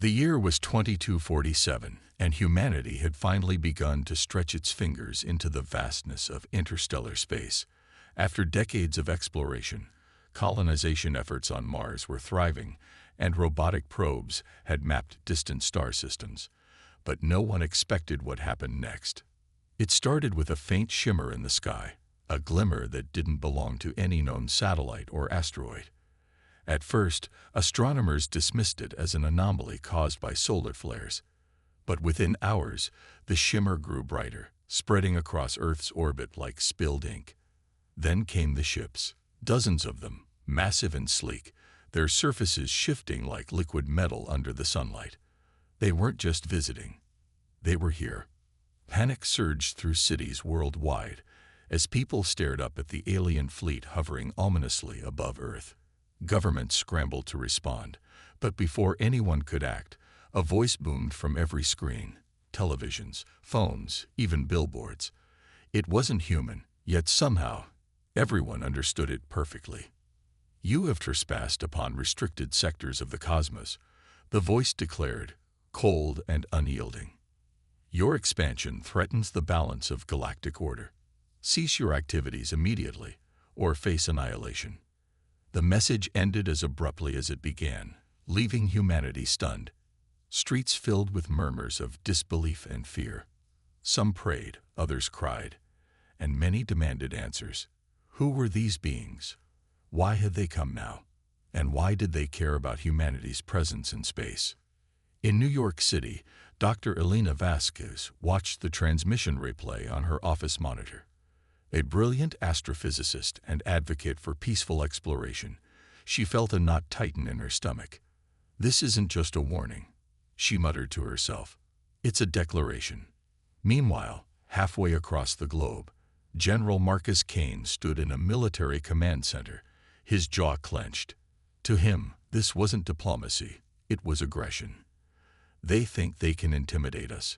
The year was 2247, and humanity had finally begun to stretch its fingers into the vastness of interstellar space. After decades of exploration, colonization efforts on Mars were thriving, and robotic probes had mapped distant star systems. But no one expected what happened next. It started with a faint shimmer in the sky, a glimmer that didn't belong to any known satellite or asteroid. At first, astronomers dismissed it as an anomaly caused by solar flares. But within hours, the shimmer grew brighter, spreading across Earth's orbit like spilled ink. Then came the ships, dozens of them, massive and sleek, their surfaces shifting like liquid metal under the sunlight. They weren't just visiting. They were here. Panic surged through cities worldwide as people stared up at the alien fleet hovering ominously above Earth. Governments scrambled to respond, but before anyone could act, a voice boomed from every screen, televisions, phones, even billboards. It wasn't human, yet somehow, everyone understood it perfectly. "You have trespassed upon restricted sectors of the cosmos," the voice declared, cold and unyielding. "Your expansion threatens the balance of galactic order. Cease your activities immediately, or face annihilation." The message ended as abruptly as it began, leaving humanity stunned. Streets filled with murmurs of disbelief and fear. Some prayed, others cried, and many demanded answers. Who were these beings? Why had they come now? And why did they care about humanity's presence in space? In New York City, Dr. Elena Vasquez watched the transmission replay on her office monitor. A brilliant astrophysicist and advocate for peaceful exploration, she felt a knot tighten in her stomach. "This isn't just a warning," she muttered to herself. "It's a declaration." Meanwhile, halfway across the globe, General Marcus Kane stood in a military command center, his jaw clenched. To him, this wasn't diplomacy, it was aggression. "They think they can intimidate us."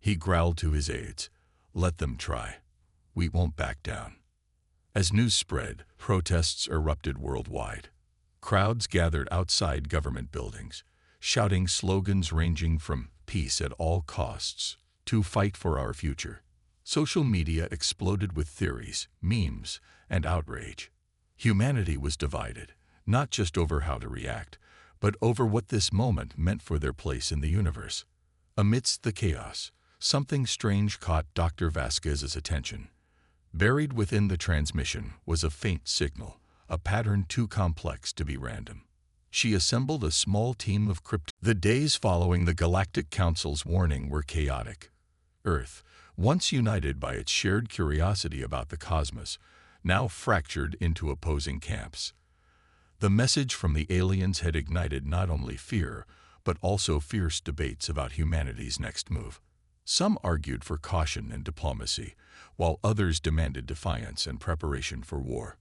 He growled to his aides, "Let them try. We won't back down." As news spread, protests erupted worldwide. Crowds gathered outside government buildings, shouting slogans ranging from "peace at all costs" to "fight for our future." Social media exploded with theories, memes, and outrage. Humanity was divided, not just over how to react, but over what this moment meant for their place in the universe. Amidst the chaos, something strange caught Dr. Vasquez's attention. Buried within the transmission was a faint signal, a pattern too complex to be random. She assembled a small team of The days following the Galactic Council's warning were chaotic. Earth, once united by its shared curiosity about the cosmos, now fractured into opposing camps. The message from the aliens had ignited not only fear, but also fierce debates about humanity's next move. Some argued for caution and diplomacy, while others demanded defiance and preparation for war.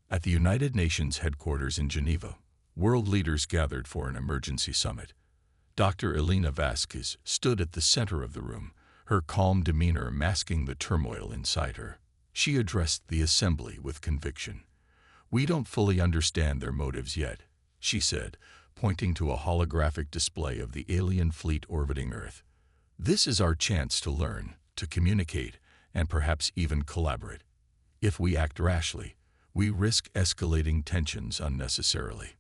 At the United Nations headquarters in Geneva, world leaders gathered for an emergency summit. Dr. Elena Vasquez stood at the center of the room, her calm demeanor masking the turmoil inside her. She addressed the assembly with conviction. "We don't fully understand their motives yet," she said, pointing to a holographic display of the alien fleet orbiting Earth. "This is our chance to learn, to communicate, and perhaps even collaborate. If we act rashly, we risk escalating tensions unnecessarily."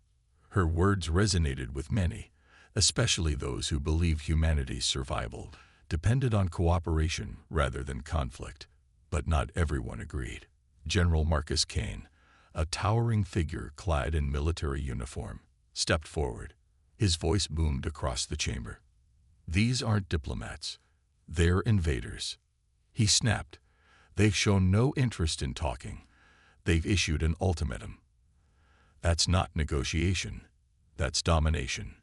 Her words resonated with many, especially those who believed humanity's survival depended on cooperation rather than conflict. But not everyone agreed. General Marcus Kane, a towering figure clad in military uniform, stepped forward. His voice boomed across the chamber. "These aren't diplomats. They're invaders." He snapped. "They've shown no interest in talking. They've issued an ultimatum. That's not negotiation. That's domination.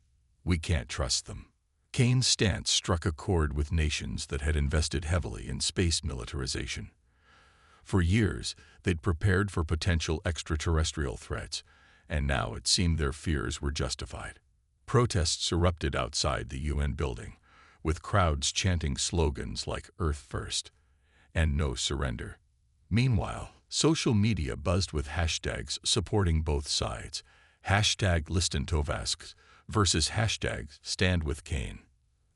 We can't trust them." Kane's stance struck a chord with nations that had invested heavily in space militarization. For years, they'd prepared for potential extraterrestrial threats, and now it seemed their fears were justified. Protests erupted outside the UN building, with crowds chanting slogans like "Earth First" and "No Surrender." Meanwhile, social media buzzed with hashtags supporting both sides. Hashtag ListenToVasquez versus hashtag Stand with Kane.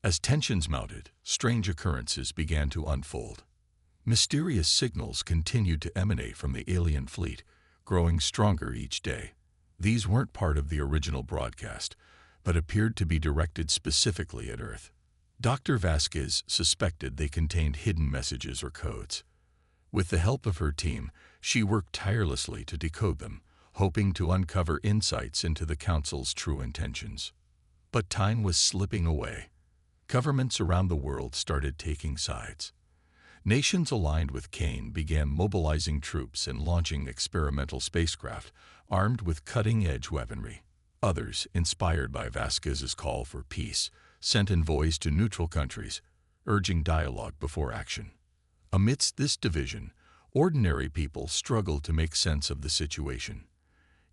As tensions mounted, strange occurrences began to unfold. Mysterious signals continued to emanate from the alien fleet, growing stronger each day. These weren't part of the original broadcast, but appeared to be directed specifically at Earth. Dr. Vasquez suspected they contained hidden messages or codes. With the help of her team, she worked tirelessly to decode them, hoping to uncover insights into the Council's true intentions. But time was slipping away. Governments around the world started taking sides. Nations aligned with Kane began mobilizing troops and launching experimental spacecraft armed with cutting-edge weaponry. Others, inspired by Vasquez's call for peace, sent envoys to neutral countries, urging dialogue before action. Amidst this division, ordinary people struggled to make sense of the situation.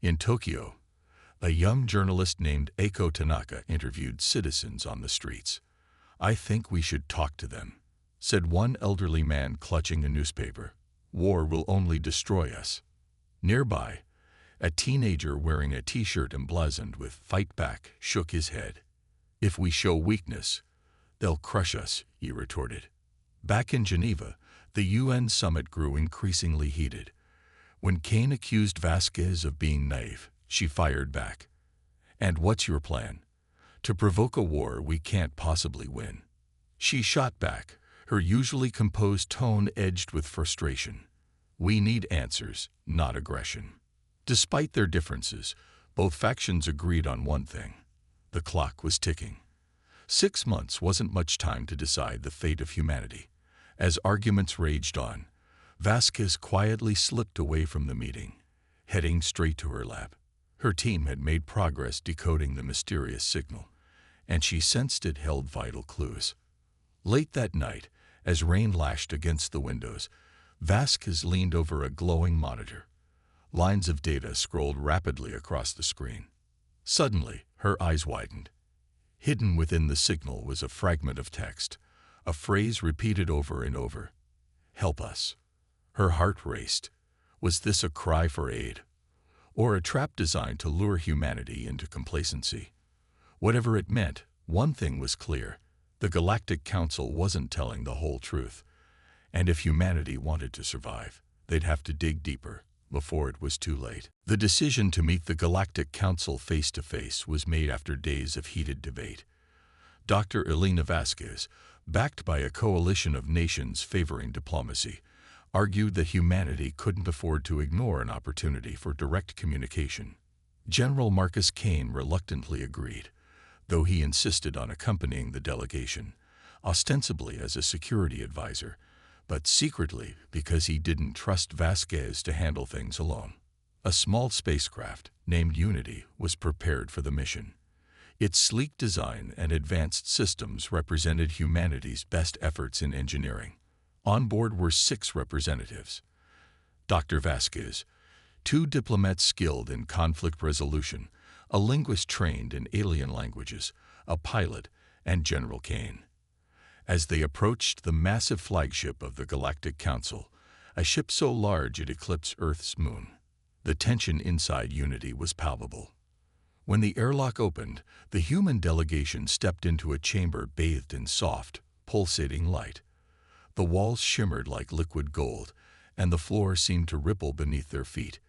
In Tokyo, a young journalist named Eiko Tanaka interviewed citizens on the streets. "I think we should talk to them," said one elderly man clutching a newspaper. "War will only destroy us." Nearby, a teenager wearing a t-shirt emblazoned with "Fight Back" shook his head. "If we show weakness, they'll crush us," he retorted. Back in Geneva, the UN summit grew increasingly heated. When Kane accused Vasquez of being naive, she fired back. "And what's your plan? To provoke a war we can't possibly win." She shot back, her usually composed tone edged with frustration. "We need answers, not aggression." Despite their differences, both factions agreed on one thing. The clock was ticking. 6 months wasn't much time to decide the fate of humanity. As arguments raged on, Vasquez quietly slipped away from the meeting, heading straight to her lab. Her team had made progress decoding the mysterious signal, and she sensed it held vital clues. Late that night, as rain lashed against the windows, Vasquez leaned over a glowing monitor. Lines of data scrolled rapidly across the screen. Suddenly, her eyes widened. Hidden within the signal was a fragment of text, a phrase repeated over and over. "Help us." Her heart raced. Was this a cry for aid, or a trap designed to lure humanity into complacency? Whatever it meant, one thing was clear. The Galactic Council wasn't telling the whole truth. And if humanity wanted to survive, they'd have to dig deeper before it was too late. The decision to meet the Galactic Council face-to-face was made after days of heated debate. Dr. Elena Vasquez, backed by a coalition of nations favoring diplomacy, argued that humanity couldn't afford to ignore an opportunity for direct communication. General Marcus Kane reluctantly agreed, though he insisted on accompanying the delegation, ostensibly as a security advisor, but secretly because he didn't trust Vasquez to handle things alone. A small spacecraft, named Unity, was prepared for the mission. Its sleek design and advanced systems represented humanity's best efforts in engineering. On board were 6 representatives: Dr. Vasquez, 2 diplomats skilled in conflict resolution, a linguist trained in alien languages, a pilot, and General Kane. As they approached the massive flagship of the Galactic Council, a ship so large it eclipsed Earth's moon, the tension inside Unity was palpable. When the airlock opened, the human delegation stepped into a chamber bathed in soft, pulsating light. The walls shimmered like liquid gold, and the floor seemed to ripple beneath their feet.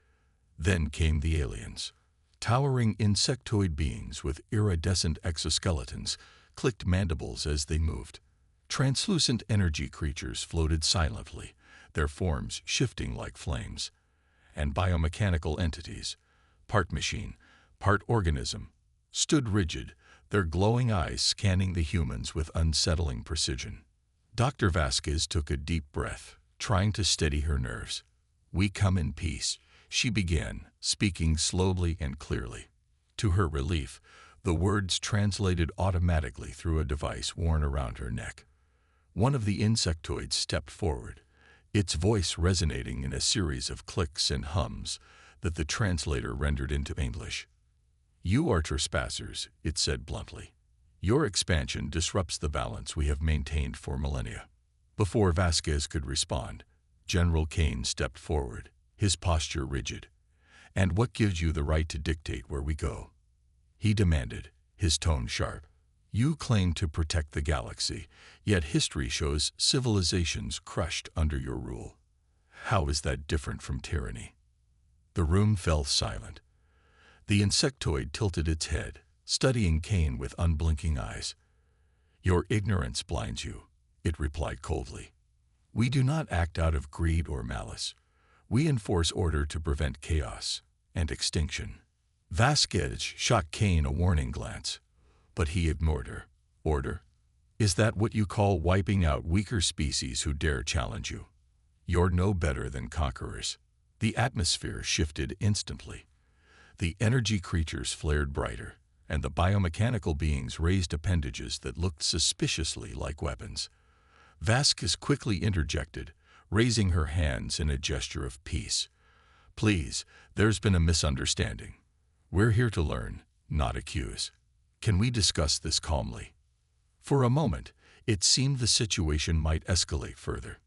Then came the aliens. Towering insectoid beings with iridescent exoskeletons clicked mandibles as they moved. Translucent energy creatures floated silently, their forms shifting like flames. And biomechanical entities, part machine, part organism, stood rigid, their glowing eyes scanning the humans with unsettling precision. Dr. Vasquez took a deep breath, trying to steady her nerves. "We come in peace," she began, speaking slowly and clearly. To her relief, the words translated automatically through a device worn around her neck. One of the insectoids stepped forward, its voice resonating in a series of clicks and hums that the translator rendered into English. "You are trespassers," it said bluntly. "Your expansion disrupts the balance we have maintained for millennia." Before Vasquez could respond, General Kane stepped forward, his posture rigid. "And what gives you the right to dictate where we go?" he demanded, his tone sharp. You claim to protect the galaxy, yet history shows civilizations crushed under your rule. How is that different from tyranny? The room fell silent. The insectoid tilted its head, studying Kane with unblinking eyes. Your ignorance blinds you, it replied coldly. We do not act out of greed or malice. We enforce order to prevent chaos and extinction. Vasquez shot Kane a warning glance, but he ignored her. Order? Is that what you call wiping out weaker species who dare challenge you? You're no better than conquerors. The atmosphere shifted instantly. The energy creatures flared brighter, and the biomechanical beings raised appendages that looked suspiciously like weapons. Vasquez quickly interjected, raising her hands in a gesture of peace. Please, there's been a misunderstanding. We're here to learn, not accuse. Can we discuss this calmly? For a moment, it seemed the situation might escalate further.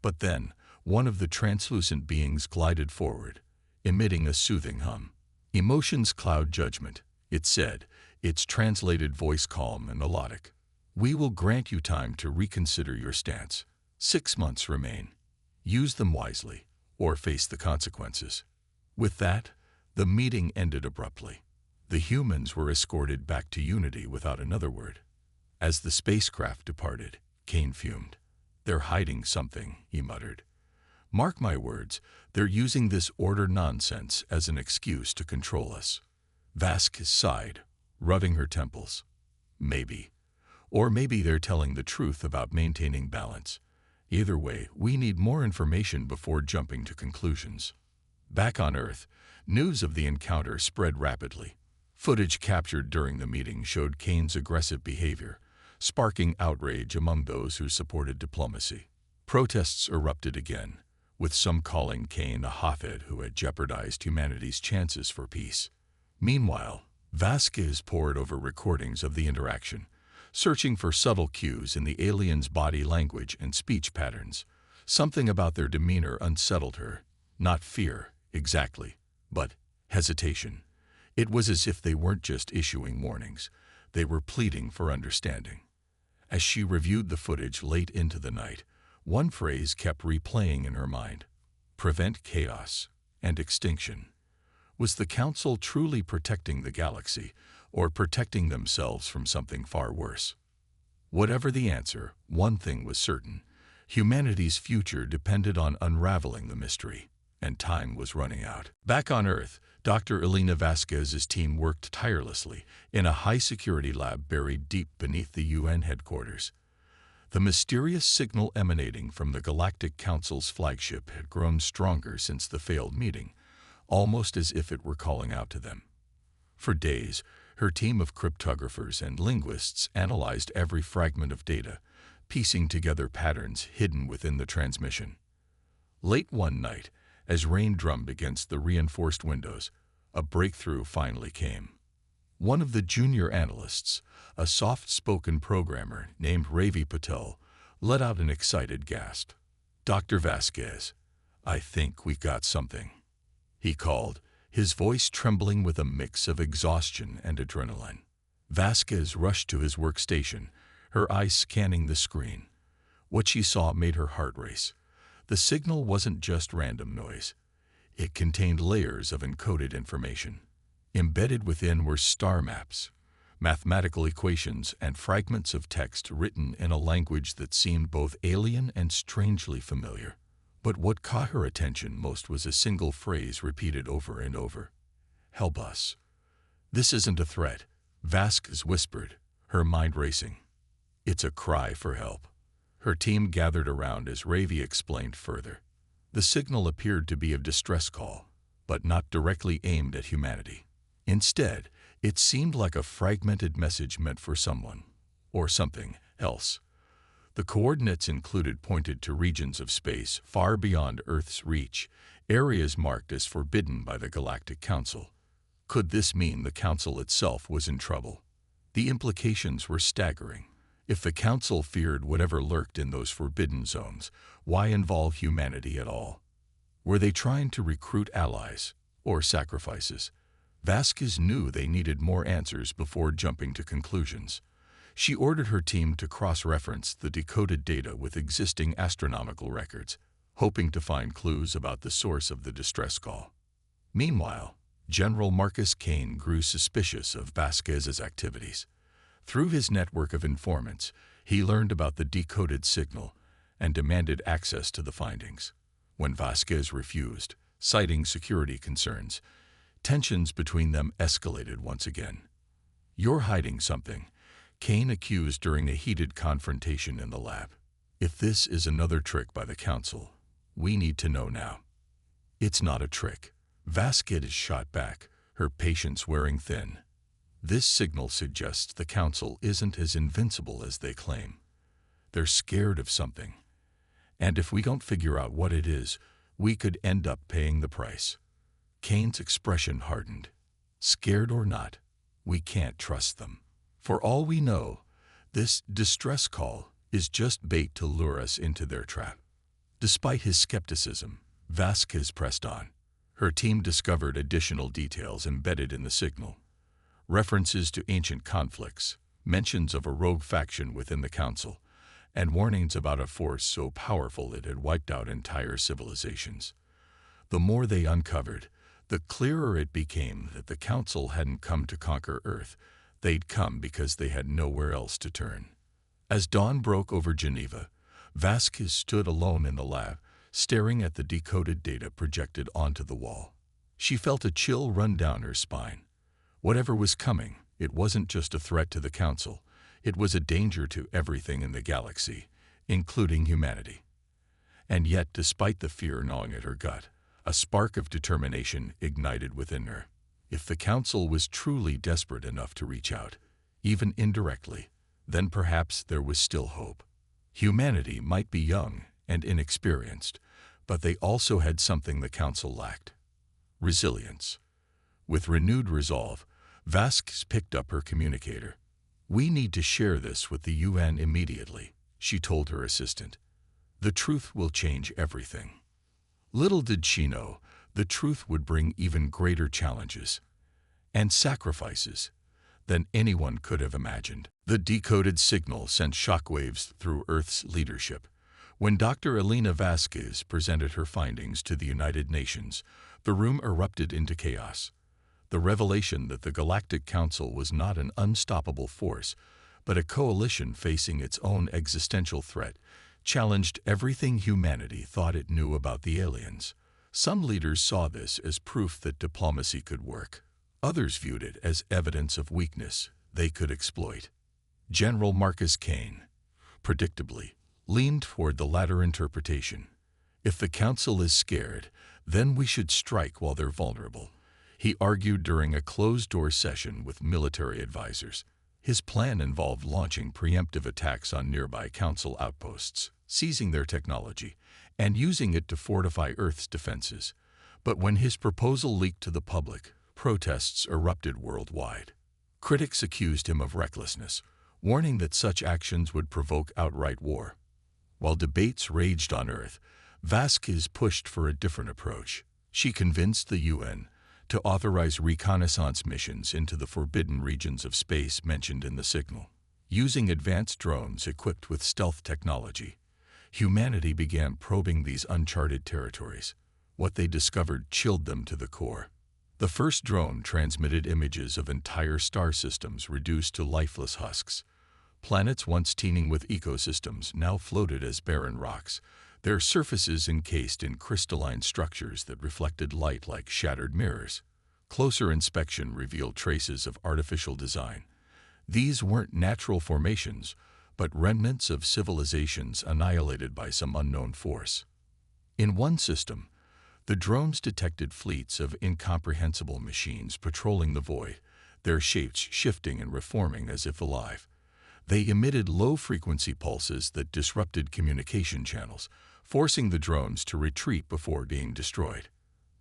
But then, one of the translucent beings glided forward, emitting a soothing hum. Emotions cloud judgment, it said, its translated voice calm and melodic. We will grant you time to reconsider your stance. 6 months remain. Use them wisely, or face the consequences. With that, the meeting ended abruptly. The humans were escorted back to Unity without another word. As the spacecraft departed, Kane fumed. They're hiding something, he muttered. Mark my words, they're using this order nonsense as an excuse to control us. Vasquez sighed, rubbing her temples. Maybe. Or maybe they're telling the truth about maintaining balance. Either way, we need more information before jumping to conclusions. Back on Earth, news of the encounter spread rapidly. Footage captured during the meeting showed Kane's aggressive behavior, sparking outrage among those who supported diplomacy. Protests erupted again, with some calling Kane a hothead who had jeopardized humanity's chances for peace. Meanwhile, Vasquez pored over recordings of the interaction, searching for subtle cues in the aliens' body language and speech patterns. Something about their demeanor unsettled her. Not fear, exactly, but hesitation. It was as if they weren't just issuing warnings, they were pleading for understanding. As she reviewed the footage late into the night, one phrase kept replaying in her mind: prevent chaos and extinction. Was the Council truly protecting the galaxy, or protecting themselves from something far worse? Whatever the answer, one thing was certain: humanity's future depended on unraveling the mystery, and time was running out. Back on Earth, Dr. Elena Vasquez's team worked tirelessly in a high-security lab buried deep beneath the UN headquarters. The mysterious signal emanating from the Galactic Council's flagship had grown stronger since the failed meeting, almost as if it were calling out to them. For days, her team of cryptographers and linguists analyzed every fragment of data, piecing together patterns hidden within the transmission. Late one night, as rain drummed against the reinforced windows, a breakthrough finally came. One of the junior analysts, a soft-spoken programmer named Ravi Patel, let out an excited gasp. Dr. Vasquez, I think we've got something, he called, his voice trembling with a mix of exhaustion and adrenaline. Vasquez rushed to his workstation, her eyes scanning the screen. What she saw made her heart race. The signal wasn't just random noise. It contained layers of encoded information. Embedded within were star maps, mathematical equations, and fragments of text written in a language that seemed both alien and strangely familiar. But what caught her attention most was a single phrase repeated over and over. Help us. This isn't a threat, Vasquez whispered, her mind racing. It's a cry for help. Her team gathered around as Ravi explained further. The signal appeared to be a distress call, but not directly aimed at humanity. Instead, it seemed like a fragmented message meant for someone, or something, else. The coordinates included pointed to regions of space far beyond Earth's reach, areas marked as forbidden by the Galactic Council. Could this mean the Council itself was in trouble? The implications were staggering. If the Council feared whatever lurked in those forbidden zones, why involve humanity at all? Were they trying to recruit allies or sacrifices? Vasquez knew they needed more answers before jumping to conclusions. She ordered her team to cross-reference the decoded data with existing astronomical records, hoping to find clues about the source of the distress call. Meanwhile, General Marcus Kane grew suspicious of Vasquez's activities. Through his network of informants, he learned about the decoded signal and demanded access to the findings. When Vasquez refused, citing security concerns, tensions between them escalated once again. "You're hiding something," Kane accused during a heated confrontation in the lab. "If this is another trick by the Council, we need to know now." "It's not a trick," Vasquez shot back, her patience wearing thin. "This signal suggests the Council isn't as invincible as they claim. They're scared of something. And if we don't figure out what it is, we could end up paying the price." Kane's expression hardened. "Scared or not, we can't trust them. For all we know, this distress call is just bait to lure us into their trap." Despite his skepticism, Vasquez pressed on. Her team discovered additional details embedded in the signal. References to ancient conflicts, mentions of a rogue faction within the Council, and warnings about a force so powerful it had wiped out entire civilizations. The more they uncovered, the clearer it became that the Council hadn't come to conquer Earth. They'd come because they had nowhere else to turn. As dawn broke over Geneva, Vasquez stood alone in the lab, staring at the decoded data projected onto the wall. She felt a chill run down her spine. Whatever was coming, it wasn't just a threat to the Council. It was a danger to everything in the galaxy, including humanity. And yet, despite the fear gnawing at her gut, a spark of determination ignited within her. If the Council was truly desperate enough to reach out, even indirectly, then perhaps there was still hope. Humanity might be young and inexperienced, but they also had something the Council lacked: resilience. With renewed resolve, Vasquez picked up her communicator. "We need to share this with the UN immediately," she told her assistant. "The truth will change everything." Little did she know, the truth would bring even greater challenges and sacrifices than anyone could have imagined. The decoded signal sent shockwaves through Earth's leadership. When Dr. Elena Vasquez presented her findings to the United Nations, the room erupted into chaos. The revelation that the Galactic Council was not an unstoppable force, but a coalition facing its own existential threat, challenged everything humanity thought it knew about the aliens. Some leaders saw this as proof that diplomacy could work. Others viewed it as evidence of weakness they could exploit. General Marcus Kane, predictably, leaned toward the latter interpretation. "If the Council is scared, then we should strike while they're vulnerable," he argued during a closed-door session with military advisors. His plan involved launching preemptive attacks on nearby Council outposts, seizing their technology, and using it to fortify Earth's defenses. But when his proposal leaked to the public, protests erupted worldwide. Critics accused him of recklessness, warning that such actions would provoke outright war. While debates raged on Earth, Vasquez pushed for a different approach. She convinced the UN to authorize reconnaissance missions into the forbidden regions of space mentioned in the signal. Using advanced drones equipped with stealth technology, humanity began probing these uncharted territories. What they discovered chilled them to the core. The first drone transmitted images of entire star systems reduced to lifeless husks. Planets once teeming with ecosystems now floated as barren rocks, their surfaces encased in crystalline structures that reflected light like shattered mirrors. Closer inspection revealed traces of artificial design. These weren't natural formations, but remnants of civilizations annihilated by some unknown force. In one system, the drones detected fleets of incomprehensible machines patrolling the void, their shapes shifting and reforming as if alive. They emitted low-frequency pulses that disrupted communication channels, forcing the drones to retreat before being destroyed.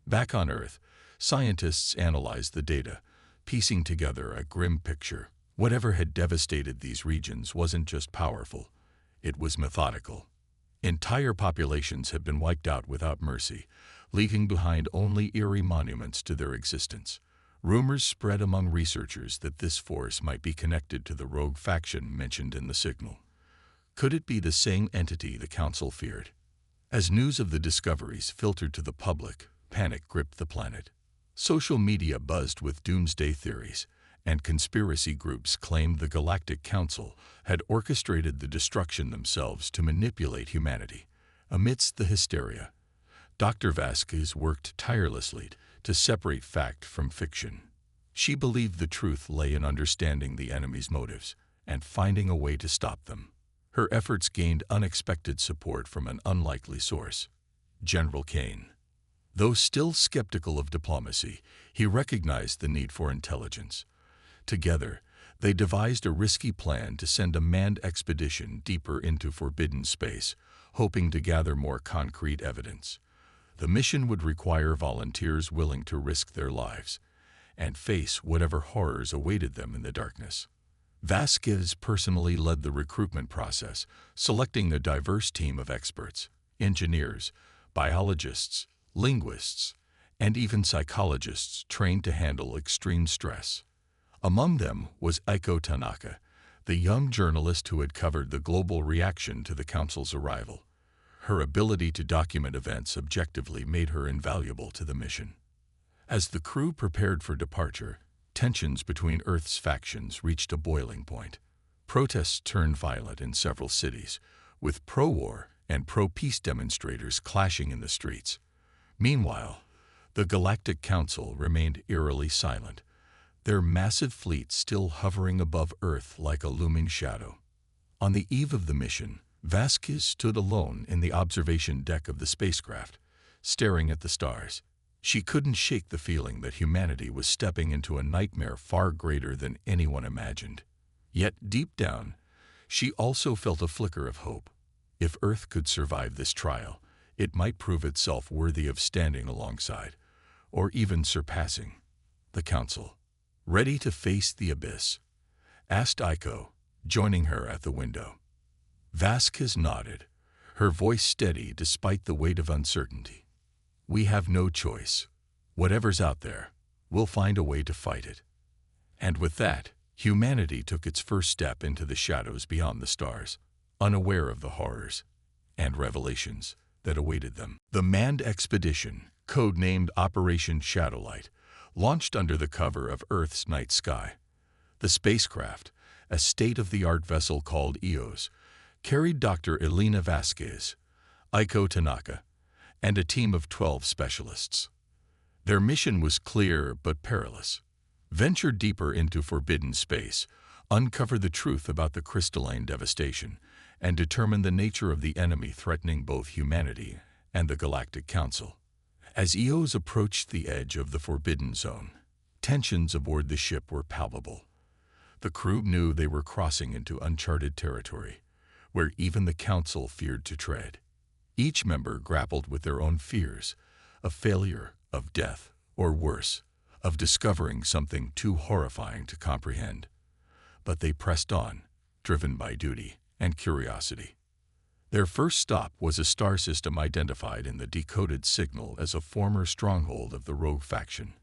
Back on Earth, scientists analyzed the data, piecing together a grim picture. Whatever had devastated these regions wasn't just powerful, it was methodical. Entire populations had been wiped out without mercy, leaving behind only eerie monuments to their existence. Rumors spread among researchers that this force might be connected to the rogue faction mentioned in the signal. Could it be the same entity the Council feared? As news of the discoveries filtered to the public, panic gripped the planet. Social media buzzed with doomsday theories, and conspiracy groups claimed the Galactic Council had orchestrated the destruction themselves to manipulate humanity. Amidst the hysteria, Dr. Vasquez worked tirelessly to separate fact from fiction. She believed the truth lay in understanding the enemy's motives and finding a way to stop them. Her efforts gained unexpected support from an unlikely source, General Kane. Though still skeptical of diplomacy, he recognized the need for intelligence. Together, they devised a risky plan to send a manned expedition deeper into forbidden space, hoping to gather more concrete evidence. The mission would require volunteers willing to risk their lives and face whatever horrors awaited them in the darkness. Vasquez personally led the recruitment process, selecting a diverse team of experts, engineers, biologists, linguists, and even psychologists trained to handle extreme stress. Among them was Aiko Tanaka, the young journalist who had covered the global reaction to the Council's arrival. Her ability to document events objectively made her invaluable to the mission. As the crew prepared for departure, tensions between Earth's factions reached a boiling point. Protests turned violent in several cities, with pro-war and pro-peace demonstrators clashing in the streets. Meanwhile, the Galactic Council remained eerily silent, their massive fleet still hovering above Earth like a looming shadow. On the eve of the mission, Vasquez stood alone in the observation deck of the spacecraft, staring at the stars. She couldn't shake the feeling that humanity was stepping into a nightmare far greater than anyone imagined. Yet deep down, she also felt a flicker of hope. If Earth could survive this trial, it might prove itself worthy of standing alongside, or even surpassing, the Council. Ready to face the abyss? Asked Aiko, joining her at the window. Vasquez nodded, her voice steady despite the weight of uncertainty. We have no choice. Whatever's out there, we'll find a way to fight it. And with that, humanity took its first step into the shadows beyond the stars, unaware of the horrors and revelations that awaited them. The manned expedition, codenamed Operation Shadowlight, launched under the cover of Earth's night sky. The spacecraft, a state-of-the-art vessel called EOS, carried Dr. Elena Vasquez, Aiko Tanaka, and a team of 12 specialists. Their mission was clear but perilous. Venture deeper into forbidden space, uncover the truth about the crystalline devastation, and determine the nature of the enemy threatening both humanity and the Galactic Council. As EOS approached the edge of the Forbidden Zone, tensions aboard the ship were palpable. The crew knew they were crossing into uncharted territory, where even the Council feared to tread. Each member grappled with their own fears, of failure, of death, or worse, of discovering something too horrifying to comprehend. But they pressed on, driven by duty and curiosity. Their first stop was a star system identified in the decoded signal as a former stronghold of the rogue faction.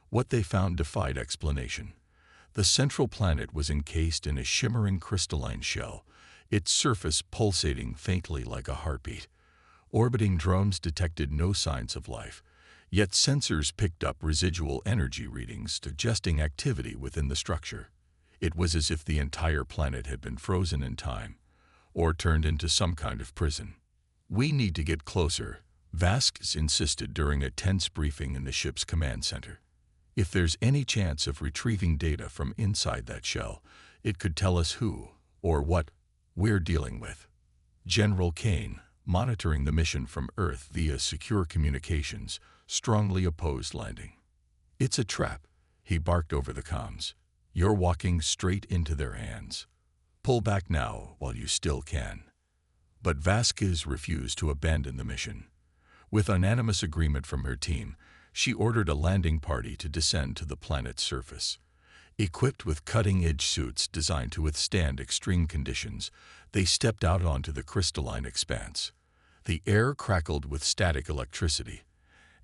What they found defied explanation. The central planet was encased in a shimmering crystalline shell, its surface pulsating faintly like a heartbeat. Orbiting drones detected no signs of life, yet sensors picked up residual energy readings suggesting activity within the structure. It was as if the entire planet had been frozen in time, or turned into some kind of prison. We need to get closer, Vasquez insisted during a tense briefing in the ship's command center. If there's any chance of retrieving data from inside that shell, it could tell us who, or what, we're dealing with. General Kane, monitoring the mission from Earth via secure communications, strongly opposed landing. It's a trap, he barked over the comms. You're walking straight into their hands. Pull back now while you still can. But Vasquez refused to abandon the mission. With unanimous agreement from her team, she ordered a landing party to descend to the planet's surface. Equipped with cutting-edge suits designed to withstand extreme conditions, they stepped out onto the crystalline expanse. The air crackled with static electricity,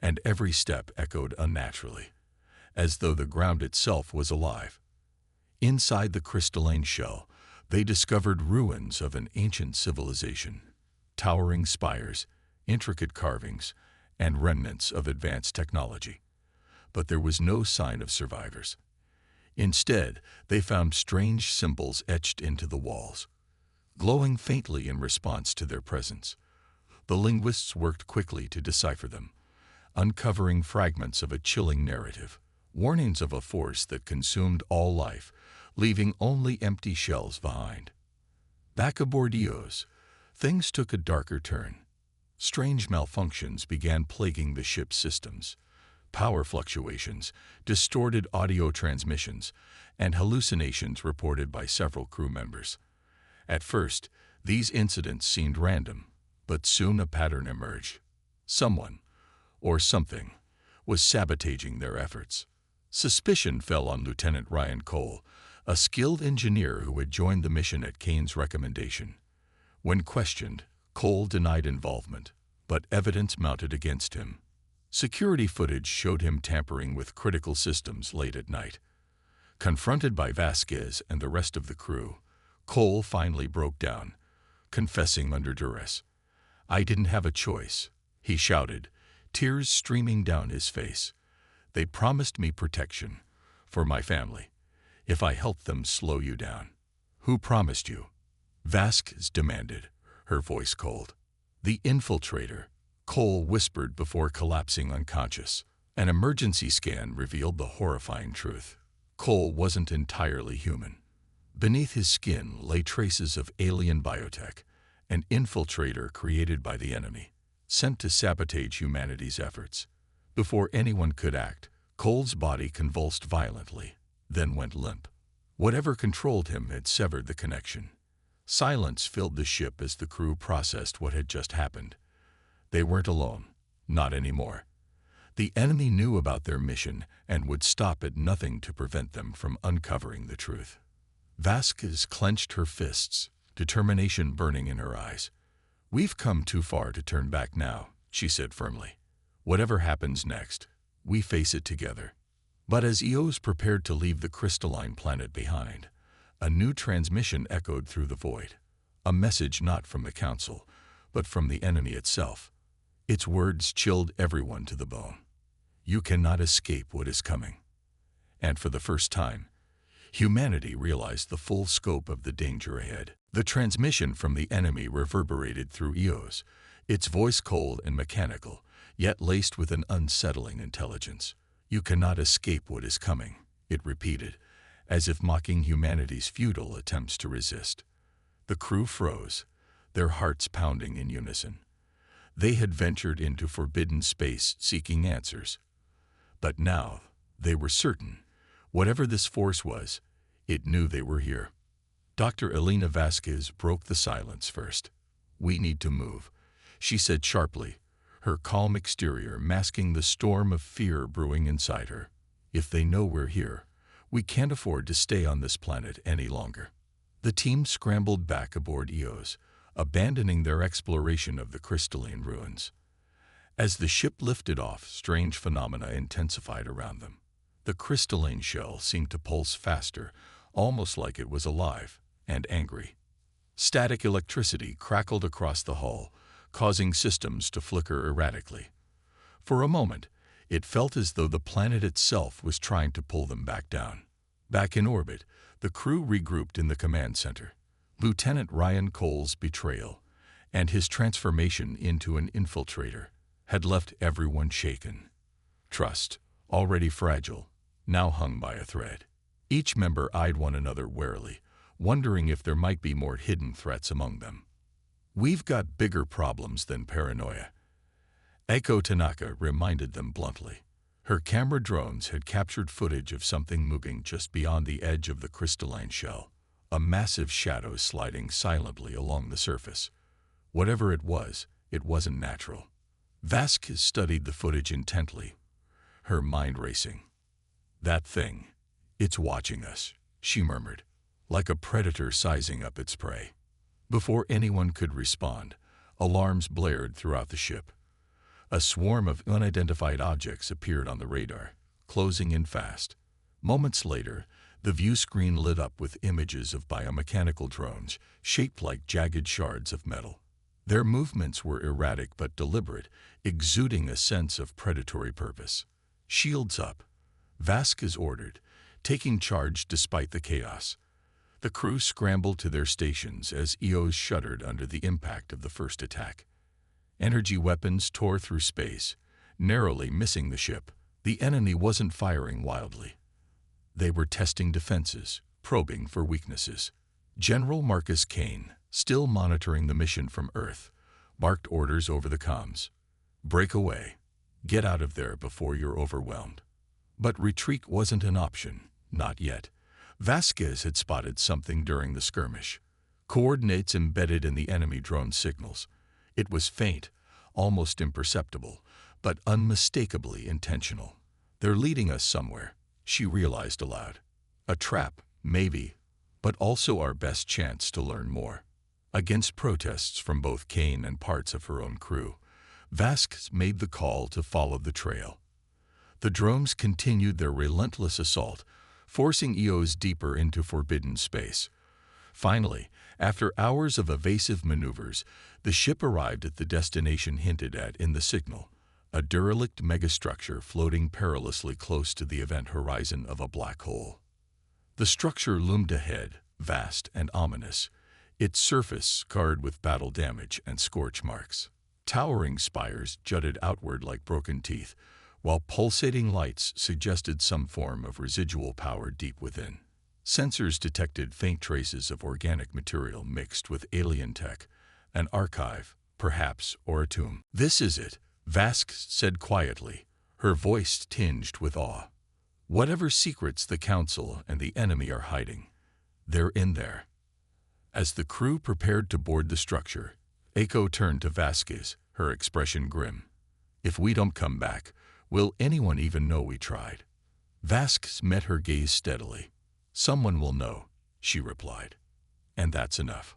and every step echoed unnaturally, as though the ground itself was alive. Inside the crystalline shell, they discovered ruins of an ancient civilization, towering spires, intricate carvings, and remnants of advanced technology. But there was no sign of survivors. Instead, they found strange symbols etched into the walls, glowing faintly in response to their presence. The linguists worked quickly to decipher them, uncovering fragments of a chilling narrative, warnings of a force that consumed all life, leaving only empty shells behind. Back aboard Eos, things took a darker turn. Strange malfunctions began plaguing the ship's systems. Power fluctuations, distorted audio transmissions, and hallucinations reported by several crew members. At first, these incidents seemed random, but soon a pattern emerged. Someone, or something, was sabotaging their efforts. Suspicion fell on Lieutenant Ryan Cole, a skilled engineer who had joined the mission at Kane's recommendation. When questioned, Cole denied involvement, but evidence mounted against him. Security footage showed him tampering with critical systems late at night. Confronted by Vasquez and the rest of the crew, Cole finally broke down, confessing under duress. "I didn't have a choice," he shouted, tears streaming down his face. "They promised me protection, for my family, if I helped them slow you down." "Who promised you?" Vasquez demanded, her voice cold. "The infiltrator," Cole whispered before collapsing unconscious. An emergency scan revealed the horrifying truth. Cole wasn't entirely human. Beneath his skin lay traces of alien biotech, an infiltrator created by the enemy, sent to sabotage humanity's efforts. Before anyone could act, Cole's body convulsed violently, then went limp. Whatever controlled him had severed the connection. Silence filled the ship as the crew processed what had just happened. They weren't alone, not anymore. The enemy knew about their mission and would stop at nothing to prevent them from uncovering the truth. Vasquez clenched her fists, determination burning in her eyes. "We've come too far to turn back now," she said firmly. "Whatever happens next, we face it together." But as Eos prepared to leave the crystalline planet behind, a new transmission echoed through the void, a message not from the Council, but from the enemy itself. Its words chilled everyone to the bone. "You cannot escape what is coming." And for the first time, humanity realized the full scope of the danger ahead. The transmission from the enemy reverberated through Eos, its voice cold and mechanical, yet laced with an unsettling intelligence. "You cannot escape what is coming," it repeated, as if mocking humanity's futile attempts to resist. The crew froze, their hearts pounding in unison. They had ventured into forbidden space seeking answers. But now they were certain, whatever this force was, it knew they were here. Dr. Elena Vasquez broke the silence first. "We need to move," she said sharply, her calm exterior masking the storm of fear brewing inside her. "If they know we're here, we can't afford to stay on this planet any longer." The team scrambled back aboard Eos, abandoning their exploration of the crystalline ruins. As the ship lifted off, strange phenomena intensified around them. The crystalline shell seemed to pulse faster, almost like it was alive and angry. Static electricity crackled across the hull, causing systems to flicker erratically. For a moment, it felt as though the planet itself was trying to pull them back down. Back in orbit, the crew regrouped in the command center. Lieutenant Ryan Cole's betrayal and his transformation into an infiltrator had left everyone shaken. Trust, already fragile, now hung by a thread. Each member eyed one another warily, wondering if there might be more hidden threats among them. "We've got bigger problems than paranoia," Eiko Tanaka reminded them bluntly. Her camera drones had captured footage of something moving just beyond the edge of the crystalline shell, a massive shadow sliding silently along the surface. Whatever it wasn't natural. Vasquez studied the footage intently, her mind racing. "That thing, it's watching us," she murmured, like a predator sizing up its prey. Before anyone could respond, alarms blared throughout the ship. A swarm of unidentified objects appeared on the radar, closing in fast. Moments later, the view screen lit up with images of biomechanical drones shaped like jagged shards of metal. Their movements were erratic but deliberate, exuding a sense of predatory purpose. "Shields up," Vasquez ordered, taking charge despite the chaos. The crew scrambled to their stations as EOs shuddered under the impact of the first attack. Energy weapons tore through space, narrowly missing the ship. The enemy wasn't firing wildly. They were testing defenses, probing for weaknesses. General Marcus Kane, still monitoring the mission from Earth, barked orders over the comms. "Break away. Get out of there before you're overwhelmed." But retreat wasn't an option, not yet. Vasquez had spotted something during the skirmish. Coordinates embedded in the enemy drone signals. It was faint, almost imperceptible, but unmistakably intentional. "They're leading us somewhere," she realized aloud. "A trap, maybe, but also our best chance to learn more." Against protests from both Kane and parts of her own crew, Vasquez made the call to follow the trail. The drones continued their relentless assault, forcing EOs deeper into forbidden space. Finally, after hours of evasive maneuvers, the ship arrived at the destination hinted at in the signal, a derelict megastructure floating perilously close to the event horizon of a black hole. The structure loomed ahead, vast and ominous, its surface scarred with battle damage and scorch marks. Towering spires jutted outward like broken teeth, while pulsating lights suggested some form of residual power deep within. Sensors detected faint traces of organic material mixed with alien tech, an archive, perhaps, or a tomb. "This is it," Vasquez said quietly, her voice tinged with awe. "Whatever secrets the Council and the enemy are hiding, they're in there." As the crew prepared to board the structure, Eiko turned to Vasquez, her expression grim. "If we don't come back, will anyone even know we tried?" Vasquez met her gaze steadily. "Someone will know," she replied. "And that's enough."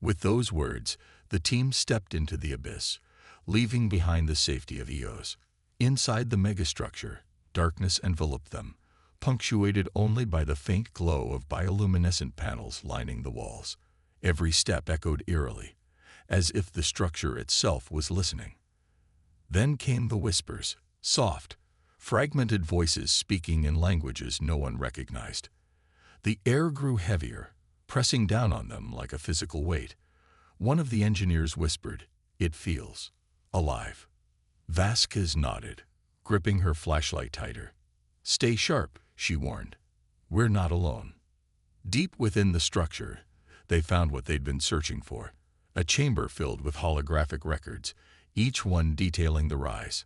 With those words, the team stepped into the abyss, leaving behind the safety of EOs. Inside the megastructure, darkness enveloped them, punctuated only by the faint glow of bioluminescent panels lining the walls. Every step echoed eerily, as if the structure itself was listening. Then came the whispers, soft, fragmented voices speaking in languages no one recognized. The air grew heavier, pressing down on them like a physical weight. One of the engineers whispered, "It feels alive." Vasquez nodded, gripping her flashlight tighter. "Stay sharp," she warned. "We're not alone." Deep within the structure, they found what they'd been searching for, a chamber filled with holographic records, each one detailing the rise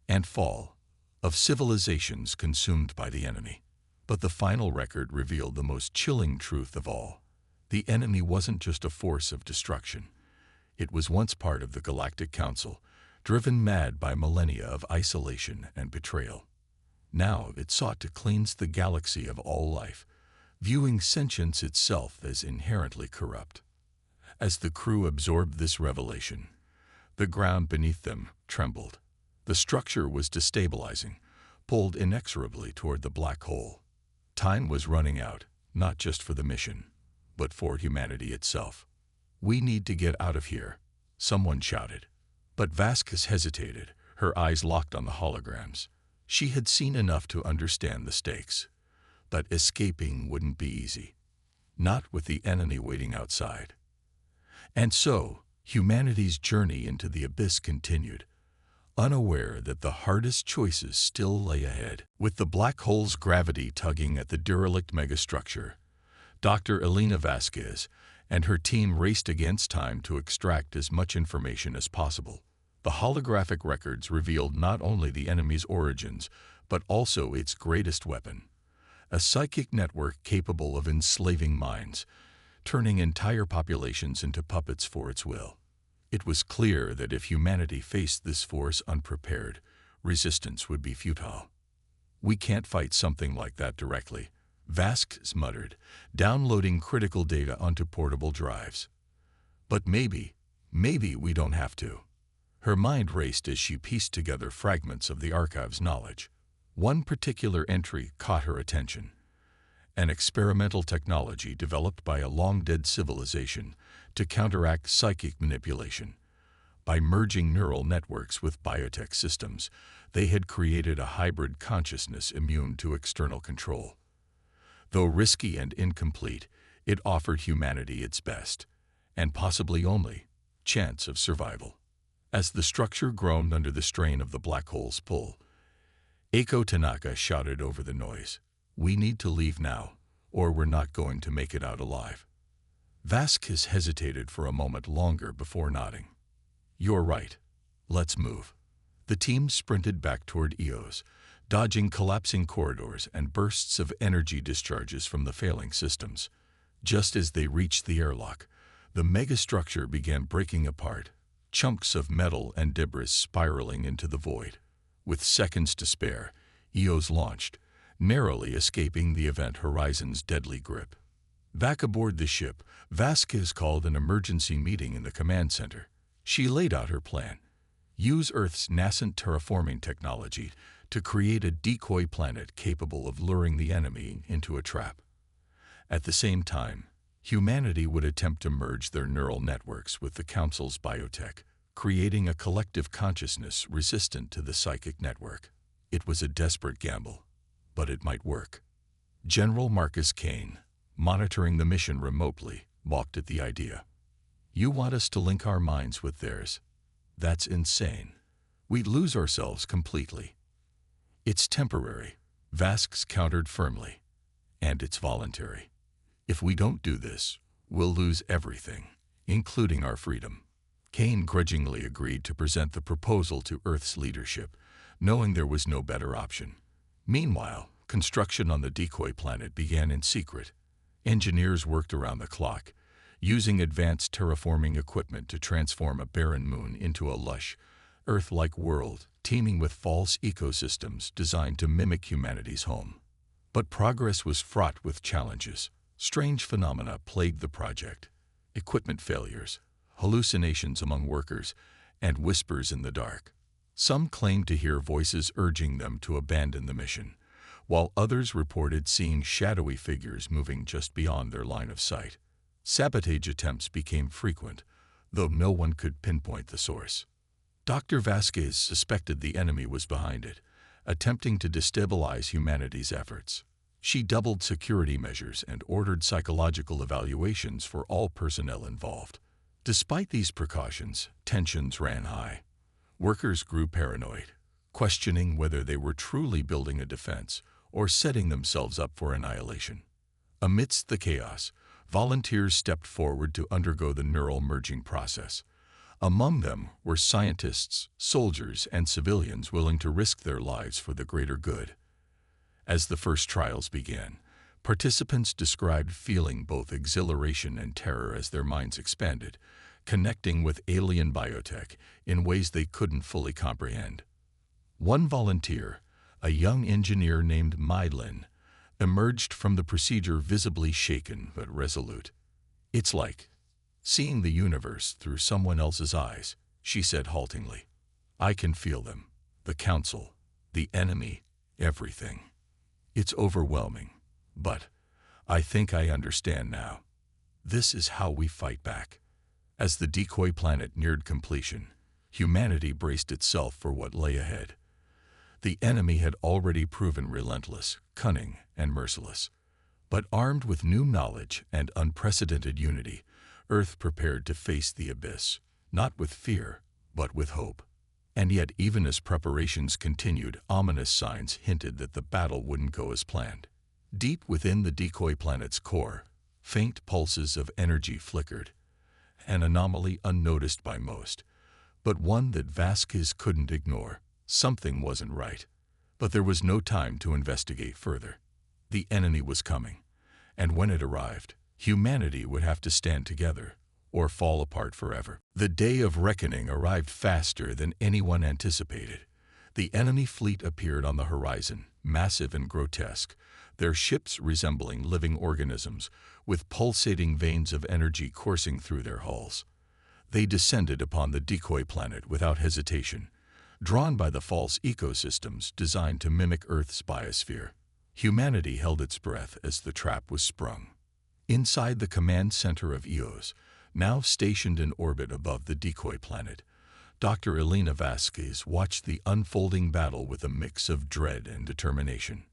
and fall of civilizations consumed by the enemy. But the final record revealed the most chilling truth of all. The enemy wasn't just a force of destruction. It was once part of the Galactic Council, driven mad by millennia of isolation and betrayal. Now it sought to cleanse the galaxy of all life, viewing sentience itself as inherently corrupt. As the crew absorbed this revelation, the ground beneath them trembled. The structure was destabilizing, pulled inexorably toward the black hole. Time was running out, not just for the mission, but for humanity itself. "We need to get out of here," someone shouted. But Vasquez hesitated, her eyes locked on the holograms. She had seen enough to understand the stakes, but escaping wouldn't be easy, not with the enemy waiting outside. And so, humanity's journey into the abyss continued, unaware that the hardest choices still lay ahead. With the black hole's gravity tugging at the derelict megastructure, Dr. Elena Vasquez and her team raced against time to extract as much information as possible. The holographic records revealed not only the enemy's origins, but also its greatest weapon, a psychic network capable of enslaving minds, turning entire populations into puppets for its will. It was clear that if humanity faced this force unprepared, resistance would be futile. "We can't fight something like that directly," Vasquez muttered, downloading critical data onto portable drives. "But maybe we don't have to." Her mind raced as she pieced together fragments of the archive's knowledge. One particular entry caught her attention: an experimental technology developed by a long-dead civilization to counteract psychic manipulation. By merging neural networks with biotech systems, they had created a hybrid consciousness immune to external control. Though risky and incomplete, it offered humanity its best, and possibly only, chance of survival. As the structure groaned under the strain of the black hole's pull, Eiko Tanaka shouted over the noise, "We need to leave now, or we're not going to make it out alive." Vasquez hesitated for a moment longer before nodding. "You're right. Let's move." The team sprinted back toward Eos, dodging collapsing corridors and bursts of energy discharges from the failing systems. Just as they reached the airlock, the megastructure began breaking apart, chunks of metal and debris spiraling into the void. With seconds to spare, Eos launched, narrowly escaping the event horizon's deadly grip. Back aboard the ship, Vasquez called an emergency meeting in the command center. She laid out her plan: use Earth's nascent terraforming technology to create a decoy planet capable of luring the enemy into a trap. At the same time, humanity would attempt to merge their neural networks with the Council's biotech, creating a collective consciousness resistant to the psychic network. It was a desperate gamble, but it might work. General Marcus Kane, monitoring the mission remotely, balked at the idea. "You want us to link our minds with theirs? That's insane. We'd lose ourselves completely." "It's temporary," Vasquez countered firmly, "and it's voluntary. If we don't do this, we'll lose everything, including our freedom." Kane grudgingly agreed to present the proposal to Earth's leadership, knowing there was no better option. Meanwhile, construction on the decoy planet began in secret. Engineers worked around the clock, using advanced terraforming equipment to transform a barren moon into a lush, Earth-like world teeming with false ecosystems designed to mimic humanity's home. But progress was fraught with challenges. Strange phenomena plagued the project: equipment failures, hallucinations among workers, and whispers in the dark. Some claimed to hear voices urging them to abandon the mission, while others reported seeing shadowy figures moving just beyond their line of sight. Sabotage attempts became frequent, though no one could pinpoint the source. Dr. Vasquez suspected the enemy was behind it, attempting to destabilize humanity's efforts. She doubled security measures and ordered psychological evaluations for all personnel involved. Despite these precautions, tensions ran high. Workers grew paranoid, questioning whether they were truly building a defense or setting themselves up for annihilation. Amidst the chaos, volunteers stepped forward to undergo the neural merging process. Among them were scientists, soldiers, and civilians willing to risk their lives for the greater good. As the first trials began, participants described feeling both exhilaration and terror as their minds expanded, connecting with alien biotech in ways they couldn't fully comprehend. One volunteer, a young engineer named Mylin, emerged from the procedure visibly shaken but resolute. "It's like seeing the universe through someone else's eyes," she said haltingly. "I can feel them, the Council, the enemy, everything. It's overwhelming, but I think I understand now. This is how we fight back." As the decoy planet neared completion, humanity braced itself for what lay ahead. The enemy had already proven relentless, cunning, and merciless. But armed with new knowledge and unprecedented unity, Earth prepared to face the abyss, not with fear, but with hope. And yet, even as preparations continued, ominous signs hinted that the battle wouldn't go as planned. Deep within the decoy planet's core, faint pulses of energy flickered, an anomaly unnoticed by most, but one that Vasquez couldn't ignore. Something wasn't right. But there was no time to investigate further. The enemy was coming, and when it arrived, humanity would have to stand together or fall apart forever. The day of reckoning arrived faster than anyone anticipated. The enemy fleet appeared on the horizon, massive and grotesque, their ships resembling living organisms, with pulsating veins of energy coursing through their hulls. They descended upon the decoy planet without hesitation, drawn by the false ecosystems designed to mimic Earth's biosphere. Humanity held its breath as the trap was sprung. Inside the command center of EOS, now stationed in orbit above the decoy planet, Dr. Elena Vasquez watched the unfolding battle with a mix of dread and determination.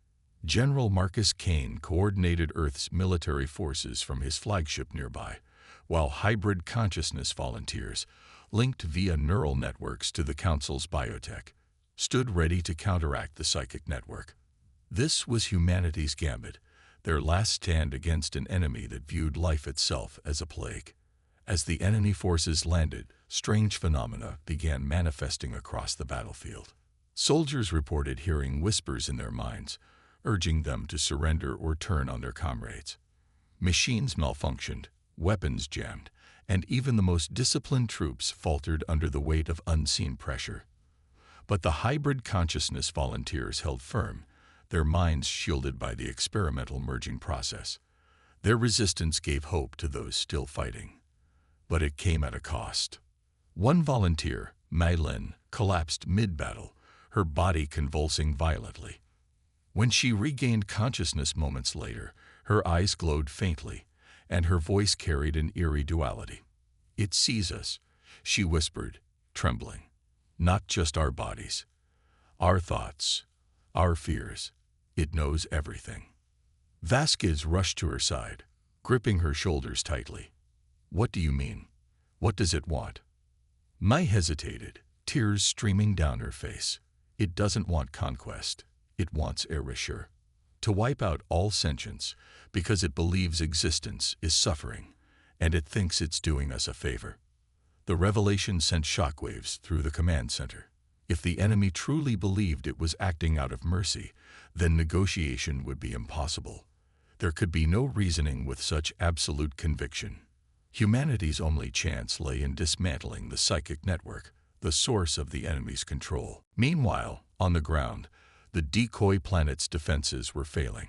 General Marcus Kane coordinated Earth's military forces from his flagship nearby, while hybrid consciousness volunteers, linked via neural networks to the Council's biotech, stood ready to counteract the psychic network. This was humanity's gambit, their last stand against an enemy that viewed life itself as a plague. As the enemy forces landed, strange phenomena began manifesting across the battlefield. Soldiers reported hearing whispers in their minds, urging them to surrender or turn on their comrades. Machines malfunctioned, weapons jammed, and even the most disciplined troops faltered under the weight of unseen pressure. But the hybrid consciousness volunteers held firm, their minds shielded by the experimental merging process. Their resistance gave hope to those still fighting. But it came at a cost. One volunteer, Maylin, collapsed mid-battle, her body convulsing violently. When she regained consciousness moments later, her eyes glowed faintly, and her voice carried an eerie duality. "It sees us," she whispered, trembling. "Not just our bodies. Our thoughts, our fears. It knows everything." Vasquez rushed to her side, gripping her shoulders tightly. "What do you mean? What does it want?" Mai hesitated, tears streaming down her face. "It doesn't want conquest. It wants erasure. To wipe out all sentience, because it believes existence is suffering, and it thinks it's doing us a favor." The revelation sent shockwaves through the command center. If the enemy truly believed it was acting out of mercy, then negotiation would be impossible. There could be no reasoning with such absolute conviction. Humanity's only chance lay in dismantling the psychic network, the source of the enemy's control. Meanwhile, on the ground, the decoy planet's defenses were failing.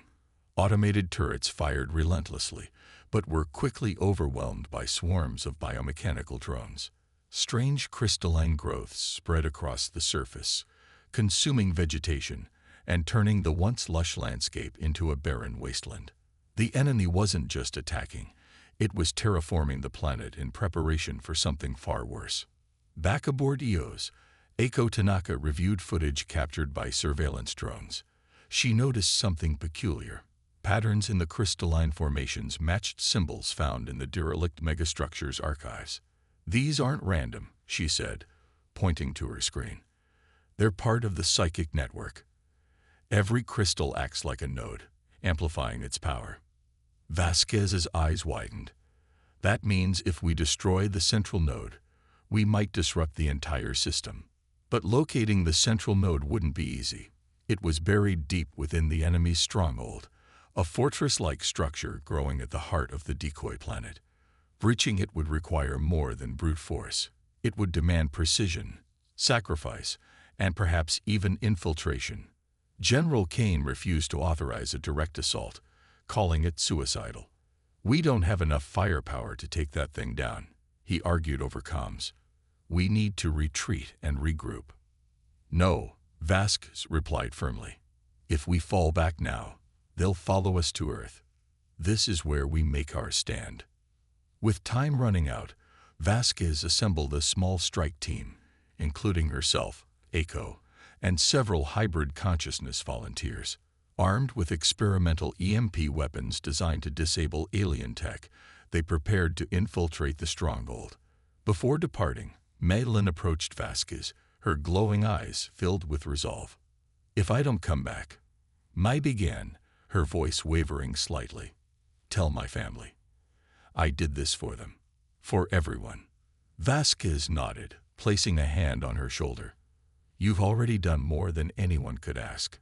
Automated turrets fired relentlessly, but were quickly overwhelmed by swarms of biomechanical drones. Strange crystalline growths spread across the surface, consuming vegetation and turning the once lush landscape into a barren wasteland. The enemy wasn't just attacking, it was terraforming the planet in preparation for something far worse. Back aboard EOS, Eiko Tanaka reviewed footage captured by surveillance drones. She noticed something peculiar. Patterns in the crystalline formations matched symbols found in the derelict megastructure's archives. "These aren't random," she said, pointing to her screen. "They're part of the psychic network. Every crystal acts like a node, amplifying its power." Vasquez's eyes widened. "That means if we destroy the central node, we might disrupt the entire system." But locating the central node wouldn't be easy. It was buried deep within the enemy's stronghold, a fortress-like structure growing at the heart of the decoy planet. Breaching it would require more than brute force. It would demand precision, sacrifice, and perhaps even infiltration. General Kane refused to authorize a direct assault, calling it suicidal. "We don't have enough firepower to take that thing down," he argued over comms. "We need to retreat and regroup." "No," Vasquez replied firmly. "If we fall back now, they'll follow us to Earth. This is where we make our stand." With time running out, Vasquez assembled a small strike team, including herself, Eiko, and several hybrid consciousness volunteers. Armed with experimental EMP weapons designed to disable alien tech, they prepared to infiltrate the stronghold. Before departing, Maylin approached Vasquez, her glowing eyes filled with resolve. "If I don't come back," Mai began, her voice wavering slightly, "tell my family. I did this for them. For everyone." Vasquez nodded, placing a hand on her shoulder. "You've already done more than anyone could ask.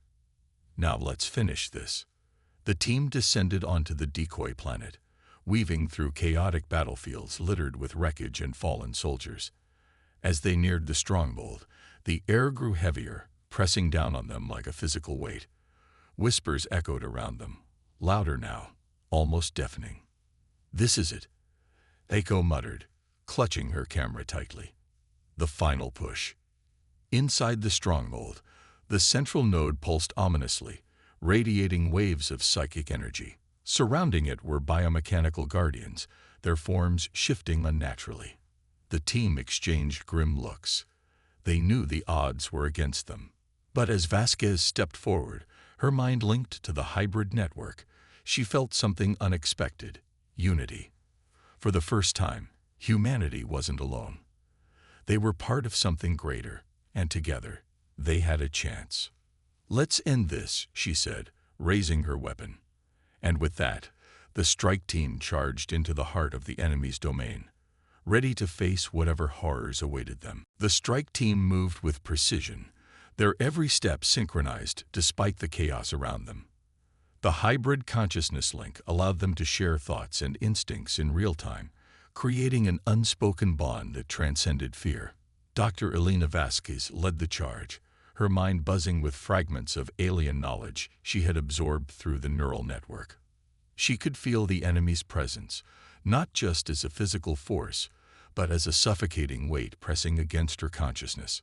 Now let's finish this." The team descended onto the decoy planet, weaving through chaotic battlefields littered with wreckage and fallen soldiers. As they neared the stronghold, the air grew heavier, pressing down on them like a physical weight. Whispers echoed around them, louder now, almost deafening. "This is it," Eiko muttered, clutching her camera tightly. "The final push." Inside the stronghold, the central node pulsed ominously, radiating waves of psychic energy. Surrounding it were biomechanical guardians, their forms shifting unnaturally. The team exchanged grim looks. They knew the odds were against them. But as Vasquez stepped forward, her mind linked to the hybrid network. She felt something unexpected: unity. For the first time, humanity wasn't alone. They were part of something greater, and together, they had a chance. "Let's end this," she said, raising her weapon. And with that, the strike team charged into the heart of the enemy's domain, ready to face whatever horrors awaited them. The strike team moved with precision, their every step synchronized despite the chaos around them. The hybrid consciousness link allowed them to share thoughts and instincts in real time, creating an unspoken bond that transcended fear. Dr. Elena Vasquez led the charge, her mind buzzing with fragments of alien knowledge she had absorbed through the neural network. She could feel the enemy's presence, not just as a physical force, but as a suffocating weight pressing against her consciousness.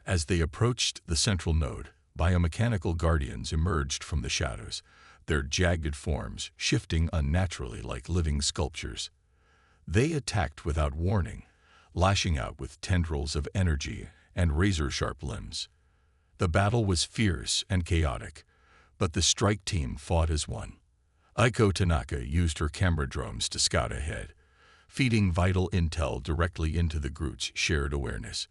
As they approached the central node, biomechanical guardians emerged from the shadows, their jagged forms shifting unnaturally like living sculptures. They attacked without warning, lashing out with tendrils of energy and razor-sharp limbs. The battle was fierce and chaotic, but the strike team fought as one. Aiko Tanaka used her camera drones to scout ahead, feeding vital intel directly into the group's shared awareness.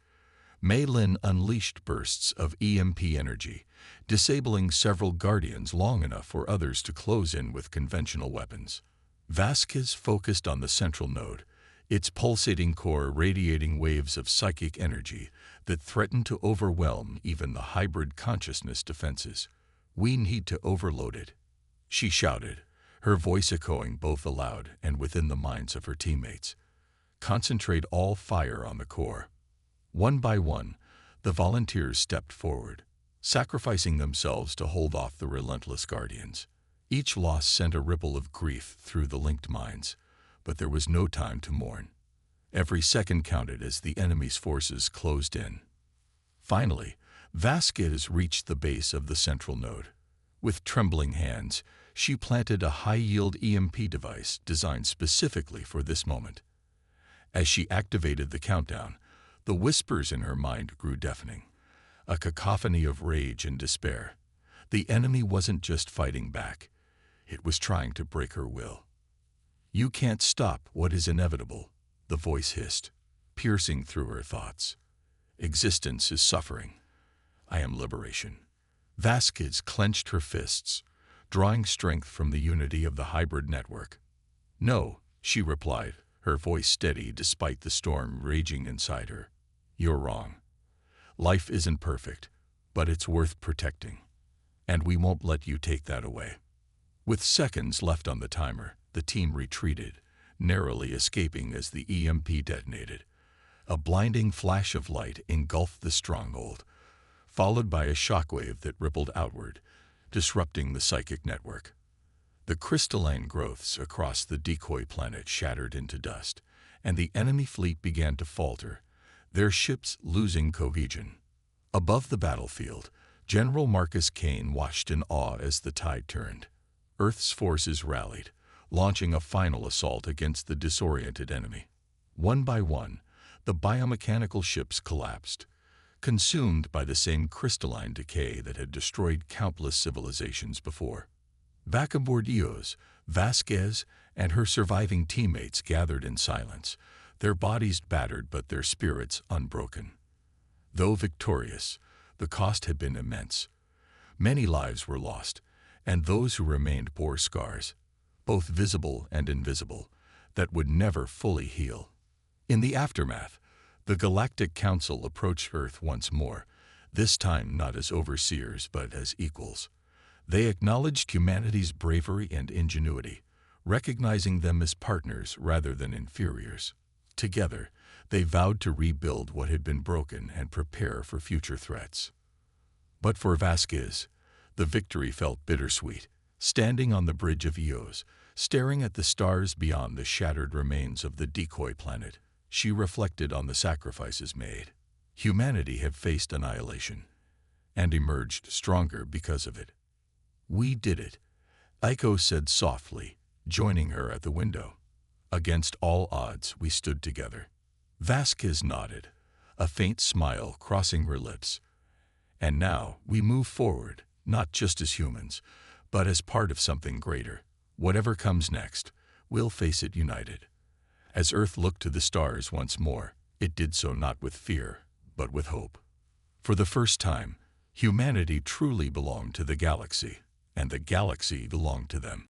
Mei Lin unleashed bursts of EMP energy, disabling several guardians long enough for others to close in with conventional weapons. Vasquez focused on the central node, its pulsating core radiating waves of psychic energy that threatened to overwhelm even the hybrid consciousness defenses. "We need to overload it," she shouted, her voice echoing both aloud and within the minds of her teammates. "Concentrate all fire on the core." One by one, the volunteers stepped forward, sacrificing themselves to hold off the relentless guardians. Each loss sent a ripple of grief through the linked minds, but there was no time to mourn. Every second counted as the enemy's forces closed in. Finally, Vasquez reached the base of the central node. With trembling hands, she planted a high-yield EMP device designed specifically for this moment. As she activated the countdown, the whispers in her mind grew deafening, a cacophony of rage and despair. The enemy wasn't just fighting back, it was trying to break her will. "You can't stop what is inevitable," the voice hissed, piercing through her thoughts. "Existence is suffering. I am liberation." Vasquez clenched her fists, drawing strength from the unity of the hybrid network. "No," she replied, her voice steady despite the storm raging inside her. "You're wrong. Life isn't perfect, but it's worth protecting. And we won't let you take that away." With seconds left on the timer, the team retreated, narrowly escaping as the EMP detonated. A blinding flash of light engulfed the stronghold, followed by a shockwave that rippled outward, disrupting the psychic network. The crystalline growths across the decoy planet shattered into dust, and the enemy fleet began to falter, their ships losing cohesion. Above the battlefield, General Marcus Kane watched in awe as the tide turned. Earth's forces rallied, launching a final assault against the disoriented enemy. One by one, the biomechanical ships collapsed, consumed by the same crystalline decay that had destroyed countless civilizations before. Back aboard Eos, Vasquez and her surviving teammates gathered in silence, their bodies battered but their spirits unbroken. Though victorious, the cost had been immense. Many lives were lost, and those who remained bore scars, both visible and invisible, that would never fully heal. In the aftermath, the Galactic Council approached Earth once more, this time not as overseers but as equals. They acknowledged humanity's bravery and ingenuity, recognizing them as partners rather than inferiors. Together, they vowed to rebuild what had been broken and prepare for future threats. But for Vasquez, the victory felt bittersweet. Standing on the bridge of Eos, staring at the stars beyond the shattered remains of the decoy planet, she reflected on the sacrifices made. Humanity had faced annihilation and emerged stronger because of it. We did it, Aiko said softly, joining her at the window. Against all odds, we stood together. Vasquez nodded, a faint smile crossing her lips. And now we move forward, not just as humans, but as part of something greater. Whatever comes next, we'll face it united. As Earth looked to the stars once more, it did so not with fear, but with hope. For the first time, humanity truly belonged to the galaxy, and the galaxy belonged to them.